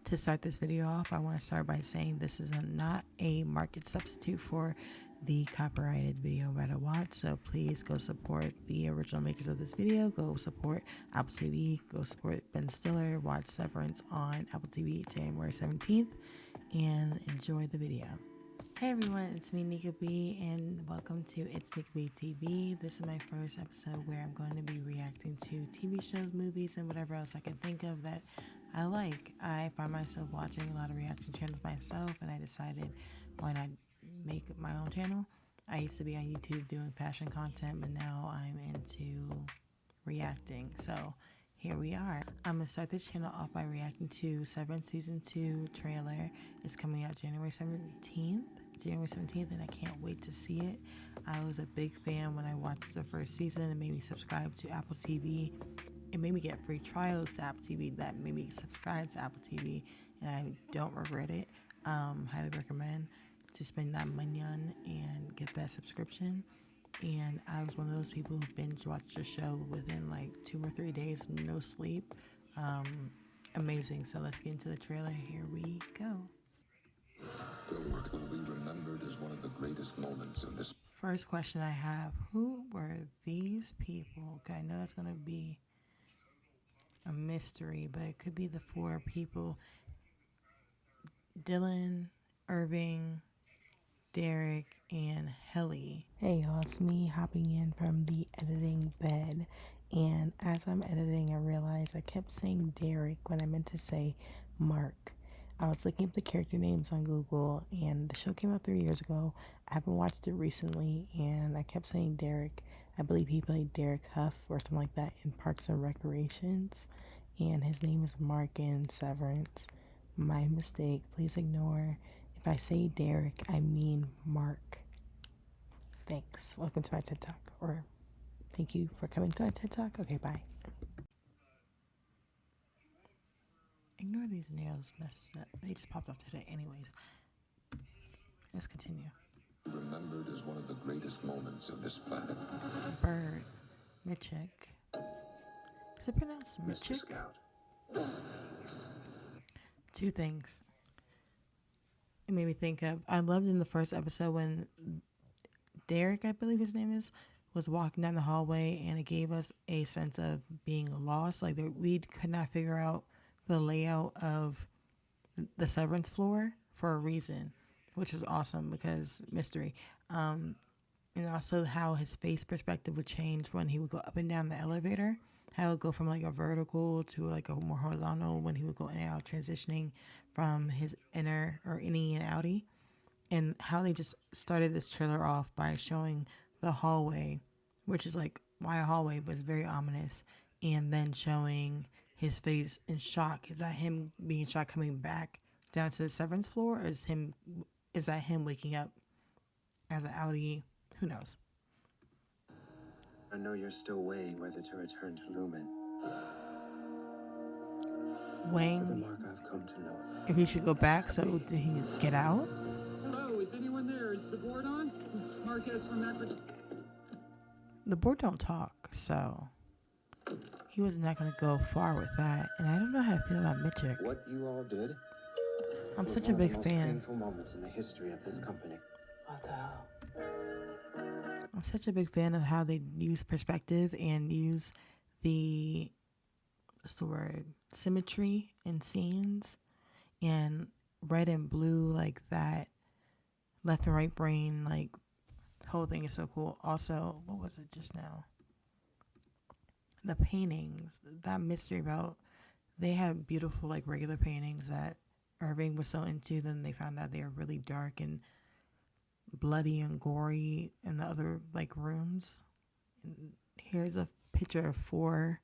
To start this video off, I want to start by saying this is not a market substitute for the copyrighted video I'm about to watch, so please go support the original makers of this video. Go support Apple TV, go support Ben Stiller, watch Severance on Apple TV January 17th, and enjoy the video. Hey everyone, it's me Nika B, and welcome to It's Nika B TV. This is my first episode where I'm going to be reacting to TV shows, movies, and whatever else I can think of that I like. I find myself watching a lot of reaction channels myself, and I decided why not make my own channel. I used to be on YouTube doing fashion content, but now I'm into reacting. So here we are. I'm going to start this channel off by reacting to Severance Season 2 trailer. It's coming out January 17th, and I can't wait to see it. I was a big fan when I watched the first season. It made me subscribe to Apple TV. It made me get free trials to Apple TV. That made me subscribe to Apple TV, and I don't regret it. Highly recommend to spend that money on and get that subscription. And I was one of those people who binge watched the show within like 2 or 3 days, no sleep. Amazing. So let's get into the trailer. Here we go. The work will be remembered as one of the greatest moments of this. First question I have: who were these people? Okay, I know that's gonna be a mystery, but it could be the 4 people: Dylan, Irving, Derek, and Helly. Hey y'all, it's me hopping in from the editing bed, and as I'm editing I realized I kept saying Derek when I meant to say Mark. I was looking up the character names on Google, and the show came out 3 years ago. I haven't watched it recently, and I kept saying Derek. I believe he played Derek Huff or something like that in Parks and Recreations, and his name is Mark in Severance. My mistake, please ignore. If I say Derek, I mean Mark. Thanks. Welcome to my TED Talk, or thank you for coming to my TED Talk. Okay, bye. Ignore these nails messed up. They just popped off today anyways. Let's continue. Remembered as one of the greatest moments of this planet. Bird. Mitchik. Is it pronounced Mr. Mitchik? Scout. 2 things. It made me think of, I loved in the first episode when Derek, I believe his name is, was walking down the hallway, and it gave us a sense of being lost. Like we could not figure out the layout of the Severance floor for a reason, which is awesome because mystery. And also how his face perspective would change when he would go up and down the elevator. How it would go from like a vertical to like a more horizontal when he would go in and out, transitioning from his inner or innie and outie. And how they just started this trailer off by showing the hallway, which is like, why a hallway, but it's very ominous. And then showing his face in shock. Is that him being shocked coming back down to the Severance floor, or is that him waking up as an outie? Who knows? I know you're still weighing whether to return to Lumen. Wayne, The Mark I've come to know. if he should go back, so did he get out? Hello, is anyone there? Is the board on? It's Marquez from Africa. The board don't talk, so he was not going to go far with that. And I don't know how to feel about Mitchik. What you all did I'm was such a one of big the most fan. painful moments in the history of this company. What the hell? I'm such a big fan of how they use perspective and use the, what's the word, symmetry in scenes, and red and blue, like that left and right brain, like whole thing is so cool. Also, what was it just now? The paintings, that mystery about, they had beautiful like regular paintings that Irving was so into. Then they found out they were really dark and bloody and gory in the other like rooms. And here's a picture of 4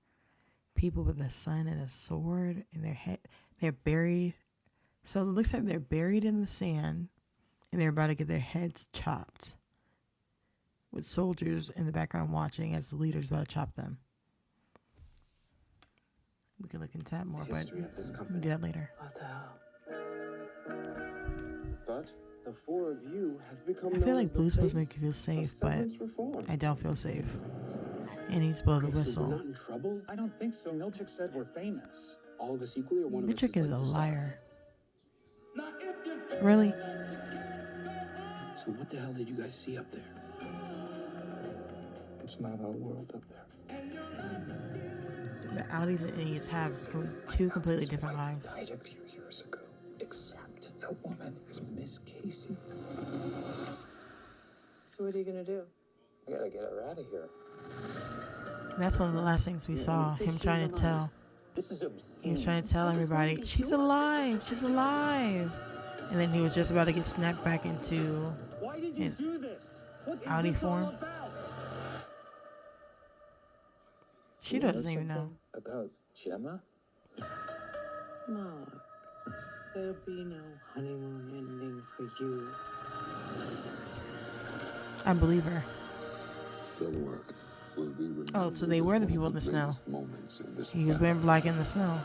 people with a sun and a sword in their head. They're buried, so it looks like they're buried in the sand, and they're about to get their heads chopped, with soldiers in the background watching as the leader's about to chop them. We can look into that more, but History of this we'll company. do that later. What the hell? But the 4 of you have become I feel known like as the Blue's supposed to face make you feel of safe, but Severance reform. I don't feel safe. And he's blow the Okay, so we're whistle. not in trouble? I don't think so. Milchik said we're famous. All of us equally, or one of us Mitchik is like a the star? liar. Really? So what the hell did you guys see up there? It's not our world up there. The Audis and Idiots have two completely different lives. Died a few years ago, except the woman is Miss Casey. So what are you gonna do? I gotta get her out of here. That's one of the last things we saw. Him trying to tell. This is obscene. He was trying to tell everybody, she's alive, she's alive. And then he was just about to get snapped back into Why did you his do this? What is Audi this all form. about? She doesn't even know. About Gemma? Mark, there'll be no honeymoon ending for you. I believe her. The work will be remembered. Oh, so they were the people in the snow. He was wearing black in the snow.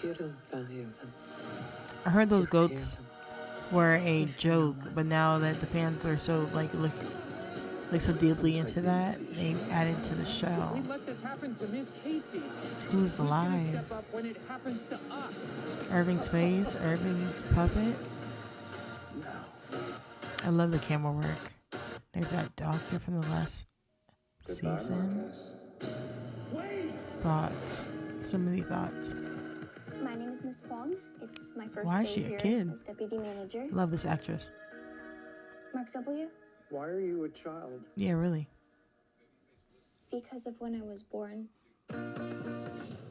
You don't value them. I heard those goats were a joke, but now that the fans are so look so deeply into that, they added to the show. We let this happen to Miss Casey. Who's gonna alive? step up when it happens to us? Irving's face, Irving's puppet. I love the camera work. There's that doctor from the last season. Thoughts. So many thoughts. My name is Miss Wong. It's my first Why day is she a here kid? as deputy manager. Love this actress. Mark W. Why are you a child? Yeah, really. Because of when I was born.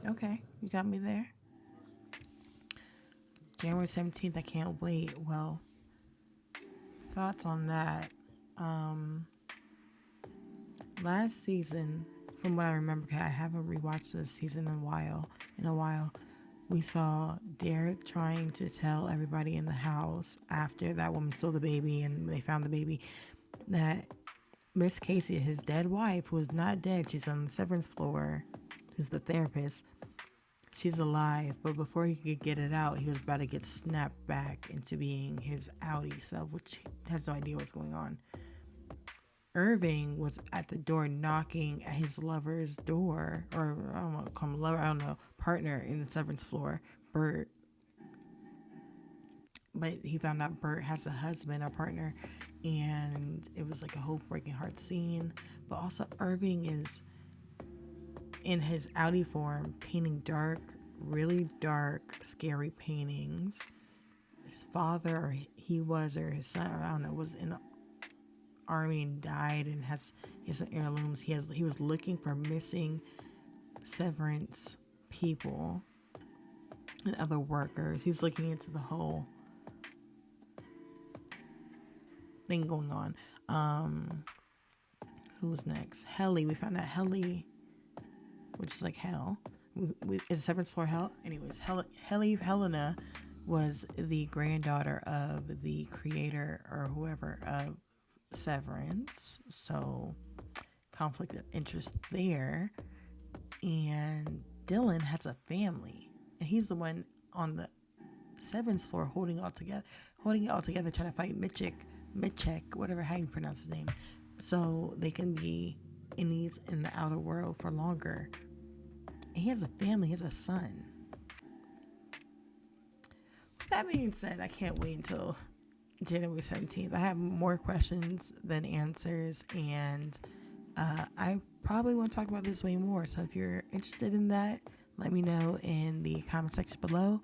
Okay, you got me there. January 17th, I can't wait. Well, thoughts on that. Last season, from what I remember, I haven't rewatched this season in a while, we saw Derek trying to tell everybody in the house after that woman stole the baby and they found the baby that Miss Casey, his dead wife, who is not dead, she's on the severance floor, who's the therapist, she's alive. But before he could get it out, he was about to get snapped back into being his Audi self, which has no idea what's going on. Irving was at the door knocking at his lover's door, or I don't want to call him lover, I don't know, partner in the severance floor, Bert. But he found out Bert has a husband, a partner, and it was like a whole breaking heart scene. But also Irving is in his Audi form painting dark, really dark, scary paintings. His father, or his son, or I don't know, was in the army and died and he has some heirlooms. He was looking for missing Severance people and other workers. He was looking into the whole thing going on. Who was next? Helly. We found out Helly, which is like hell. Is Severance for hell? Anyways, Helena was the granddaughter of the creator or whoever of Severance, so conflict of interest there. And Dylan has a family, and he's the one on the Severance floor holding it all together, trying to fight Mitchek, whatever, how you pronounce his name, so they can be in the outer world for longer. And he has a family, he has a son. With that being said, I can't wait until January 17th. I have more questions than answers, and I probably want to talk about this way more. So if you're interested in that, let me know in the comment section below.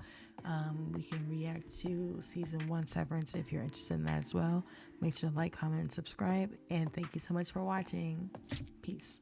We can react to season 1 Severance if you're interested in that as well. Make sure to like, comment, and subscribe, and thank you so much for watching. Peace.